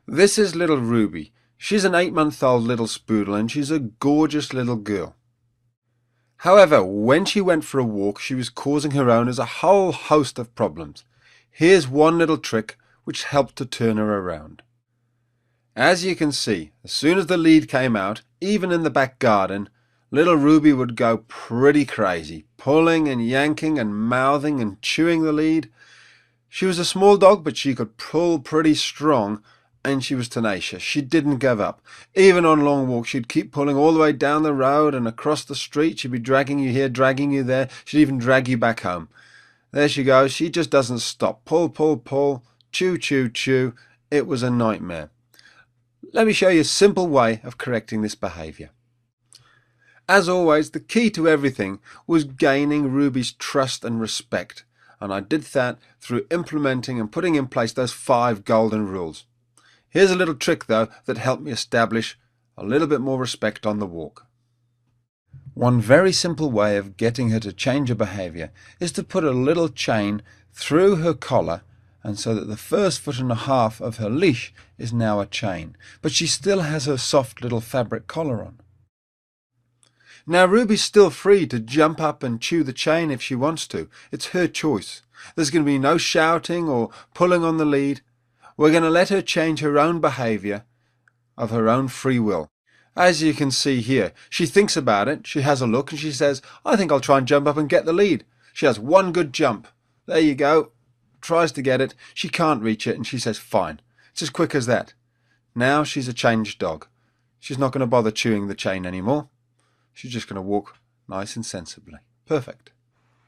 This is little Ruby. She's an 8-month-old little spoodle and she's a gorgeous little girl. However, when she went for a walk, she was causing her owners a whole host of problems. Here's one little trick which helped to turn her around. As you can see, as soon as the lead came out, even in the back garden, little Ruby would go pretty crazy, pulling and yanking and mouthing and chewing the lead. She was a small dog, but she could pull pretty strong, and she was tenacious. She didn't give up. Even on long walks, she'd keep pulling all the way down the road and across the street. She'd be dragging you here, dragging you there. She'd even drag you back home. There she goes. She just doesn't stop. Pull, pull, pull. Chew, chew, chew. It was a nightmare. Let me show you a simple way of correcting this behaviour. As always, the key to everything was gaining Ruby's trust and respect, and I did that through implementing and putting in place those 5 golden rules. Here's a little trick though that helped me establish a little bit more respect on the walk. One very simple way of getting her to change her behaviour is to put a little chain through her collar, and so that the first 1.5 foot of her leash is now a chain, but she still has her soft little fabric collar on. Now Ruby's still free to jump up and chew the chain if she wants to. It's her choice. There's going to be no shouting or pulling on the lead. We're going to let her change her own behaviour of her own free will. As you can see here, she thinks about it, she has a look and she says, I think I'll try and jump up and get the lead. She has one good jump. There you go. Tries to get it. She can't reach it and she says, fine. It's as quick as that. Now she's a changed dog. She's not going to bother chewing the chain anymore. She's just going to walk nice and sensibly. Perfect.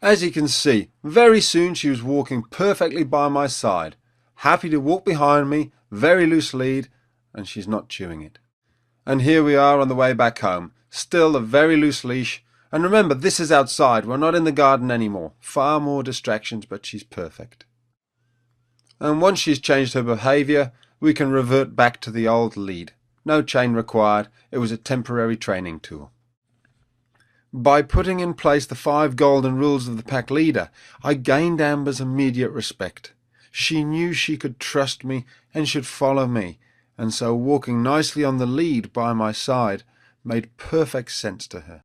As you can see, very soon she was walking perfectly by my side. Happy to walk behind me, very loose lead, and she's not chewing it. And here we are on the way back home, still a very loose leash. And remember, this is outside, we're not in the garden anymore. Far more distractions, but she's perfect. And once she's changed her behaviour, we can revert back to the old lead. No chain required, it was a temporary training tool. By putting in place the 5 golden rules of the pack leader, I gained Amber's immediate respect. She knew she could trust me and should follow me, and so walking nicely on the lead by my side made perfect sense to her.